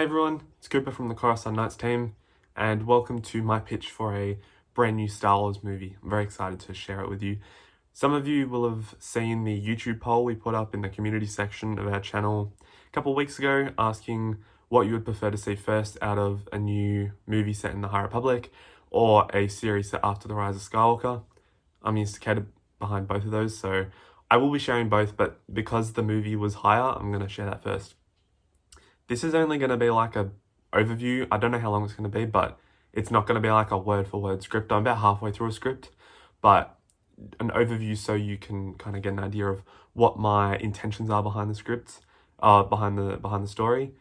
everyone, it's Cooper from the Coruscant Knights team, and welcome to my pitch for a brand new Star Wars movie. I'm very excited to share it with you. Some of you will have seen the YouTube poll we put up in the community section of our channel a couple of weeks ago, asking what you would prefer to see first out of a new movie set in the High Republic or a series set after the Rise of Skywalker. I'm instigated behind both of those, so I will be sharing both, but because the movie was higher, I'm going to share that first. This is only going to be like a overview. I don't know how long it's going to be, but it's not going to be like a word-for-word script. I'm about halfway through a script, but an overview so you can kind of get an idea of what my intentions are behind the script, behind the story.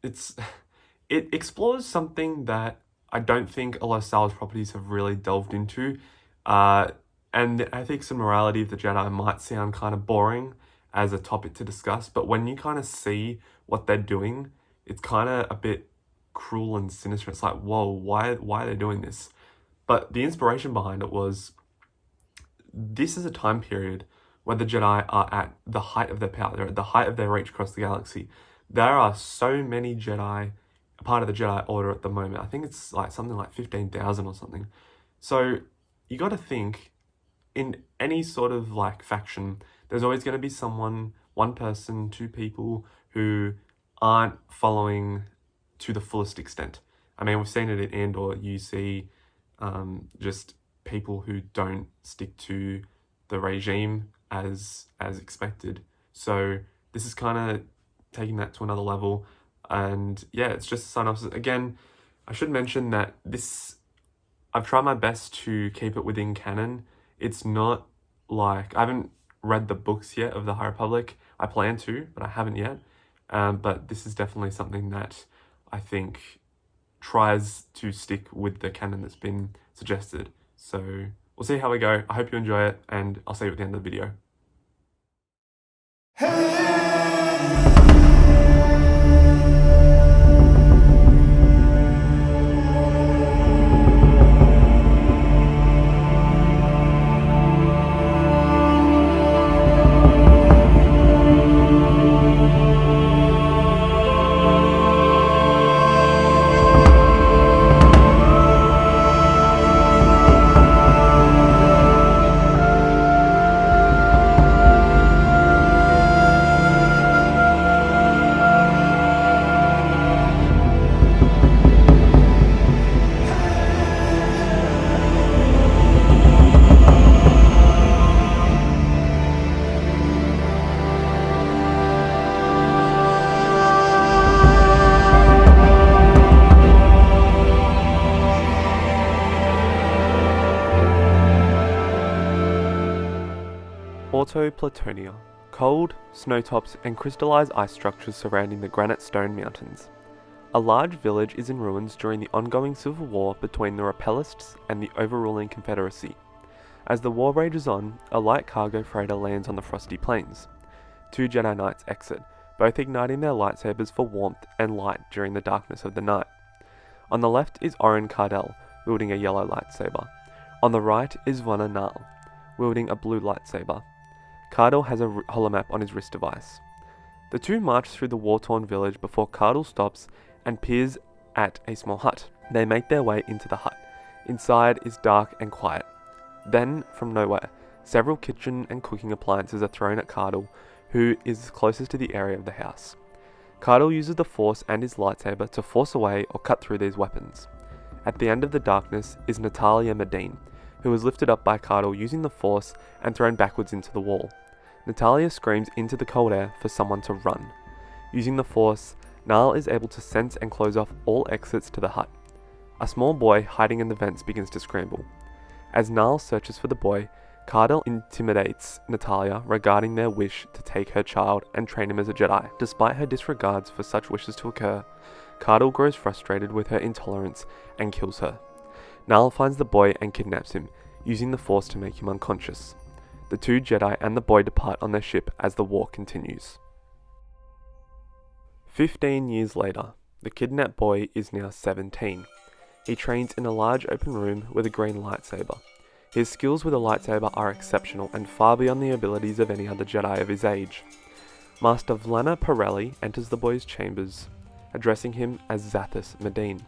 It explores something that I don't think a lot of Star Wars properties have really delved into, and the ethics and morality of the Jedi might sound kind of boring as a topic to discuss, but when you kind of see what they're doing, it's kind of a bit cruel and sinister. It's like, whoa, why are they doing this? But the inspiration behind it was, this is a time period where the Jedi are at the height of their power. They're at the height of their reach across the galaxy. There are so many Jedi, part of the Jedi Order at the moment. I think it's like something like 15,000 or something. So you got to think, in any sort of like faction, there's always going to be someone, one person, two people who aren't following to the fullest extent. I mean, we've seen it in Andor. You see just people who don't stick to the regime as expected. So this is kind of taking that to another level. And yeah, it's just a synopsis. Again, I should mention that I've tried my best to keep it within canon. It's not like, I haven't read the books yet of the High Republic. I plan to, but I haven't yet. But this is definitely something that I think tries to stick with the canon that's been suggested. So we'll see how we go. I hope you enjoy it, and I'll see you at the end of the video. Platonia, cold, snowtops and crystallized ice structures surrounding the granite stone mountains. A large village is in ruins during the ongoing civil war between the Repellists and the overruling Confederacy. As the war rages on, a light cargo freighter lands on the frosty plains. Two Jedi Knights exit, both igniting their lightsabers for warmth and light during the darkness of the night. On the left is Oren Cardell, wielding a yellow lightsaber. On the right is Vona Nal, wielding a blue lightsaber. Cardell has a holomap on his wrist device. The two march through the war-torn village before Cardell stops and peers at a small hut. They make their way into the hut. Inside is dark and quiet. Then, from nowhere, several kitchen and cooking appliances are thrown at Cardell, who is closest to the area of the house. Cardell uses the Force and his lightsaber to force away or cut through these weapons. At the end of the darkness is Natalia Medine, who is lifted up by Cardell using the Force and thrown backwards into the wall. Natalia screams into the cold air for someone to run. Using the Force, Nal is able to sense and close off all exits to the hut. A small boy hiding in the vents begins to scramble. As Nal searches for the boy, Cardell intimidates Natalia regarding their wish to take her child and train him as a Jedi. Despite her disregards for such wishes to occur, Cardell grows frustrated with her intolerance and kills her. Nal finds the boy and kidnaps him, using the Force to make him unconscious. The two Jedi and the boy depart on their ship as the war continues. 15 years later, the kidnapped boy is now 17. He trains in a large open room with a green lightsaber. His skills with a lightsaber are exceptional and far beyond the abilities of any other Jedi of his age. Master Vlana Pirelli enters the boy's chambers. addressing him as Zathis Medine.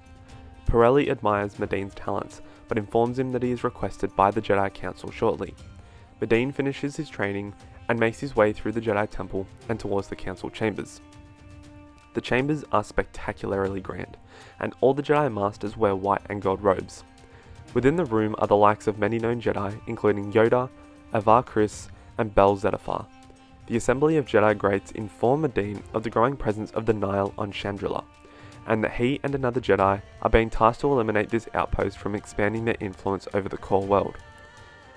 Pirelli admires Medine's talents, but informs him that he is requested by the Jedi Council shortly. Medine finishes his training and makes his way through the Jedi Temple and towards the Council chambers. The chambers are spectacularly grand, and all the Jedi Masters wear white and gold robes. Within the room are the likes of many known Jedi, including Yoda, Avar Kriss, and Bel Zettifar. The Assembly of Jedi Greats inform Medine of the growing presence of the Nihil on Chandrila, and that he and another Jedi are being tasked to eliminate this outpost from expanding their influence over the core world.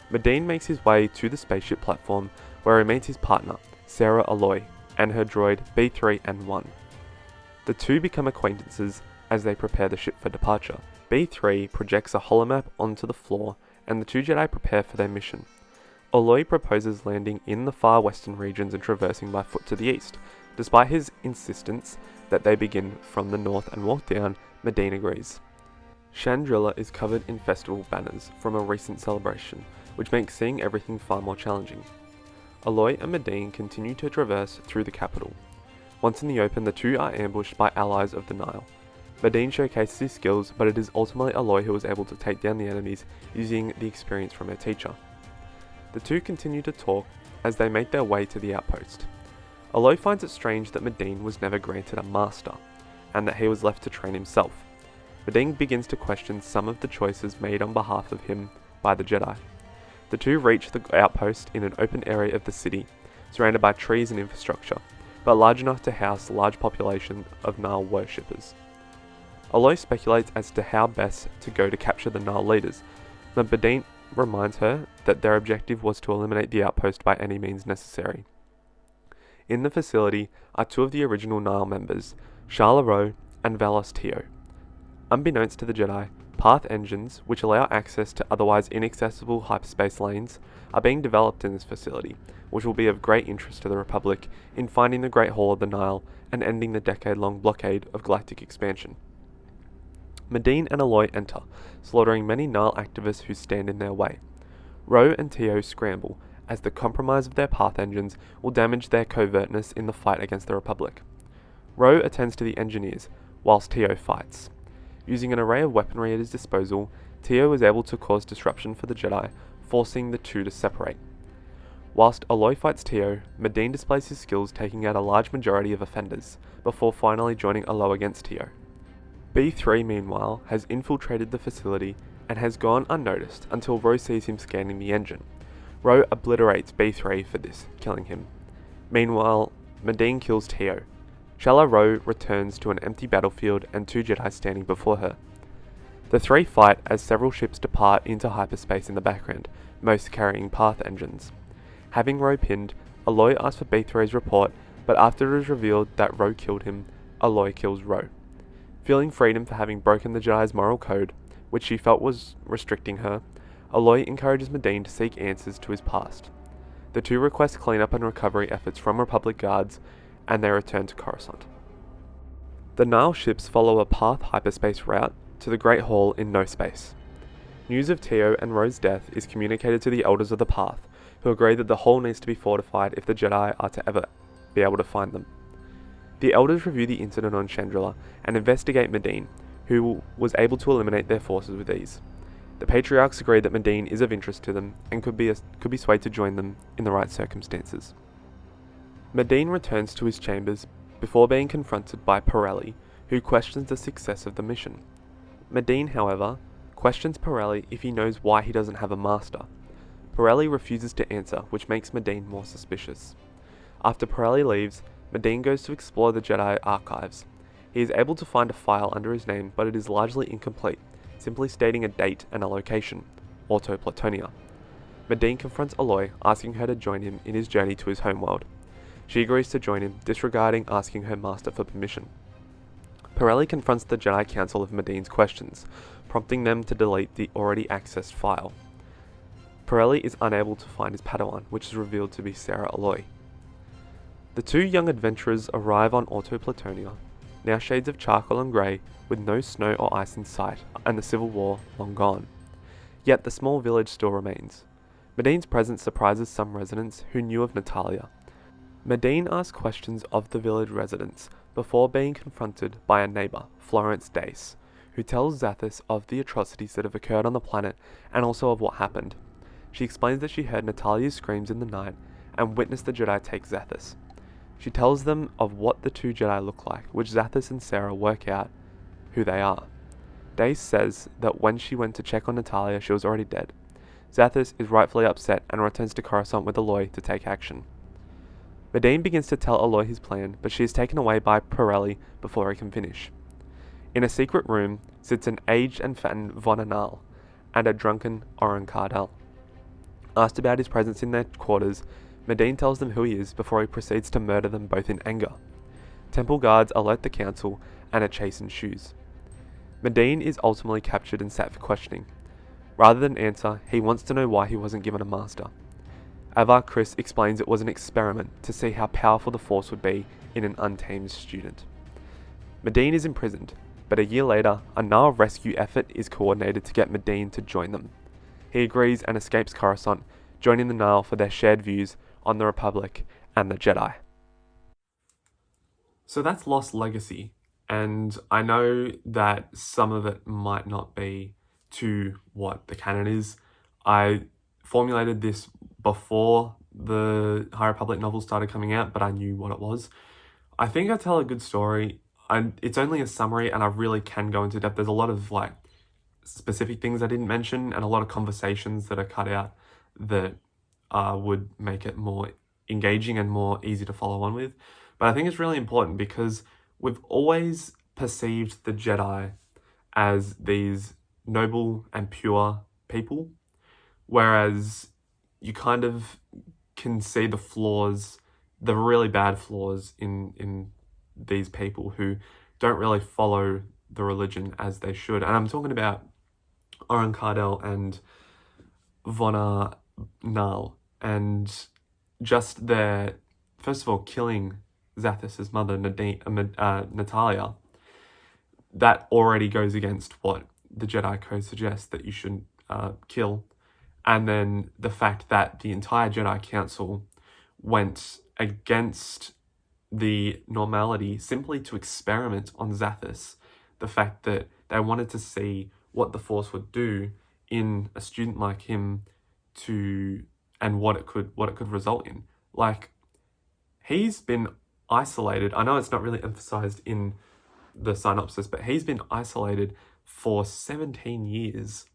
Medine makes his way to the spaceship platform where he meets his partner, Sarah Aloy, and her droid B3N1. The two become acquaintances as they prepare the ship for departure. B3 projects a holomap onto the floor and the two Jedi prepare for their mission. Aloy proposes landing in the far western regions and traversing by foot to the east. Despite his insistence that they begin from the north and walk down, Medine agrees. Chandrila is covered in festival banners from a recent celebration, which makes seeing everything far more challenging. Aloy and Medine continue to traverse through the capital. Once in the open, the two are ambushed by allies of the Nihil. Medine showcases his skills, but it is ultimately Aloy who is able to take down the enemies using the experience from her teacher. The two continue to talk as they make their way to the outpost. Aloy finds it strange that Medine was never granted a master, and that he was left to train himself. Medine begins to question some of the choices made on behalf of him by the Jedi. The two reach the outpost in an open area of the city, surrounded by trees and infrastructure, but large enough to house a large population of Nihil worshippers. Aloy speculates as to how best to go to capture the Nihil leaders, but Medine reminds her that their objective was to eliminate the outpost by any means necessary. In the facility are two of the original Nihil members, Shala Ro and Valos Teo. Unbeknownst to the Jedi, path engines, which allow access to otherwise inaccessible hyperspace lanes, are being developed in this facility, which will be of great interest to the Republic in finding the Great Hall of the Nihil and ending the decade-long blockade of galactic expansion. Medine and Aloy enter, slaughtering many Nihil activists who stand in their way. Ro and Teo scramble, as the compromise of their path engines will damage their covertness in the fight against the Republic. Ro attends to the engineers, whilst Teo fights. Using an array of weaponry at his disposal, Teo is able to cause disruption for the Jedi, forcing the two to separate. Whilst Aloy fights Teo, Medine displays his skills taking out a large majority of offenders, before finally joining Aloy against Teo. B3 meanwhile has infiltrated the facility and has gone unnoticed until Ro sees him scanning the engine. Ro obliterates B3 for this, killing him. Meanwhile, Medine kills Teo. Shala Ro returns to an empty battlefield and two Jedi standing before her. The three fight as several ships depart into hyperspace in the background, most carrying path engines. Having Ro pinned, Aloy asks for B3's report, but after it is revealed that Ro killed him, Aloy kills Ro. Feeling freedom for having broken the Jedi's moral code, which she felt was restricting her, Aloy encourages Medine to seek answers to his past. The two request cleanup and recovery efforts from Republic guards, and they return to Coruscant. The Nihil ships follow a path hyperspace route to the Great Hall in no space. News of Teo and Ro's death is communicated to the Elders of the Path, who agree that the hall needs to be fortified if the Jedi are to ever be able to find them. The Elders review the incident on Chandrila and investigate Medine, who was able to eliminate their forces with ease. The Patriarchs agree that Medine is of interest to them and could be swayed to join them in the right circumstances. Medine returns to his chambers before being confronted by Pirelli, who questions the success of the mission. Medine, however, questions Pirelli if he knows why he doesn't have a master. Pirelli refuses to answer, which makes Medine more suspicious. After Pirelli leaves, Medine goes to explore the Jedi archives. He is able to find a file under his name, but it is largely incomplete, simply stating a date and a location, Auto Platonia. Medine confronts Aloy, asking her to join him in his journey to his homeworld. She agrees to join him, disregarding asking her master for permission. Pirelli confronts the Jedi Council of Medine's questions, prompting them to delete the already accessed file. Pirelli is unable to find his Padawan, which is revealed to be Sarah Aloy. The two young adventurers arrive on Auto Platonia, now shades of charcoal and grey, with no snow or ice in sight, and the Civil War long gone. Yet the small village still remains. Medine's presence surprises some residents who knew of Natalia. Medine asks questions of the village residents, before being confronted by a neighbour, Florence Dace, who tells Zathis of the atrocities that have occurred on the planet and also of what happened. She explains that she heard Natalia's screams in the night and witnessed the Jedi take Zathis. She tells them of what the two Jedi look like, which Zathis and Sarah work out who they are. Dace says that when she went to check on Natalia, she was already dead. Zathis is rightfully upset and returns to Coruscant with Aloy to take action. Medine begins to tell Aloy his plan, but she is taken away by Pirelli before he can finish. In a secret room sits an aged and fattened Von Anal and a drunken Oren Cardell. Asked about his presence in their quarters, Medine tells them who he is before he proceeds to murder them both in anger. Temple guards alert the council and a chase ensues. Medine is ultimately captured and sat for questioning. Rather than answer, he wants to know why he wasn't given a master. Avar Kriss explains it was an experiment to see how powerful the Force would be in an untamed student. Medine is imprisoned, but a year later, a Nihil rescue effort is coordinated to get Medine to join them. He agrees and escapes Coruscant, joining the Nihil for their shared views on the Republic and the Jedi. So that's Lost Legacy, and I know that some of it might not be to what the canon is. I formulated this before the High Republic novels started coming out, but I knew what it was. I think I tell a good story, and it's only a summary, and I really can go into depth. There's a lot of specific things I didn't mention, and a lot of conversations that are cut out that would make it more engaging and more easy to follow on with. But I think it's really important because we've always perceived the Jedi as these noble and pure people, whereas you kind of can see the flaws, the really bad flaws in these people who don't really follow the religion as they should. And I'm talking about Oren Cardell and Von Nal, and just their, first of all, killing Zathis' mother, Natalia. That already goes against what the Jedi Code suggests that you shouldn't kill. And then the fact that the entire Jedi Council went against the normality simply to experiment on Zathis. The fact that they wanted to see what the Force would do in a student like him and what it could result in. He's been isolated. I know it's not really emphasized in the synopsis, but he's been isolated for 17 years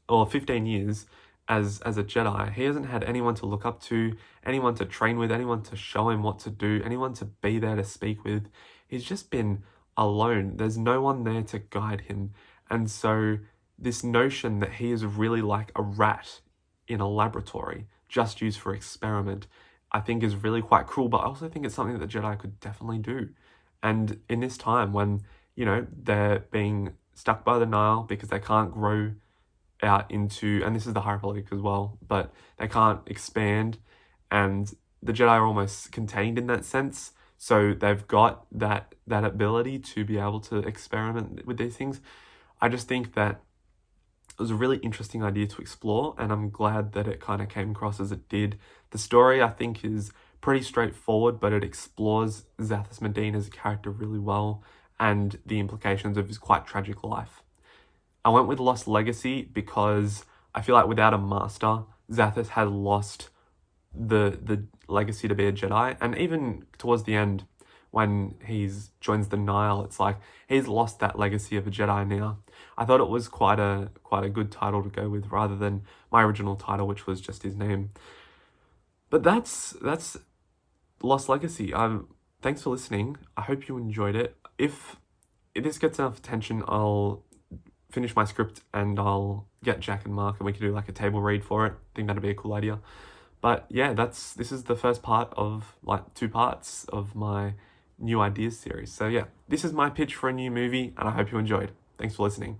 or 15 years as a Jedi. He hasn't had anyone to look up to, anyone to train with, anyone to show him what to do, anyone to be there to speak with. He's just been alone. There's no one there to guide him. And so this notion that he is really like a rat in a laboratory, just used for experiment, I think is really quite cruel, but I also think it's something that the Jedi could definitely do. And in this time when, they're being stuck by the Nihil because they can't grow out into, and this is the High Republic as well, but they can't expand, and the Jedi are almost contained in that sense. So they've got that ability to be able to experiment with these things. I just think that it was a really interesting idea to explore, and I'm glad that it kind of came across as it did. The story, I think, is pretty straightforward, but it explores Zathis Medine as a character really well and the implications of his quite tragic life. I went with Lost Legacy because I feel like without a master, Zathis has lost the legacy to be a Jedi. And even towards the end, when he joins the Nihil, it's like he's lost that legacy of a Jedi now. I thought it was quite a good title to go with rather than my original title, which was just his name. But that's Lost Legacy. Thanks for listening. I hope you enjoyed it. If this gets enough attention, I'll finish my script and I'll get Jack and Mark and we can do like a table read for it. I think that'd be a cool idea. But yeah, this is the first part of 2 parts of my new ideas series. So yeah, this is my pitch for a new movie and I hope you enjoyed. Thanks for listening.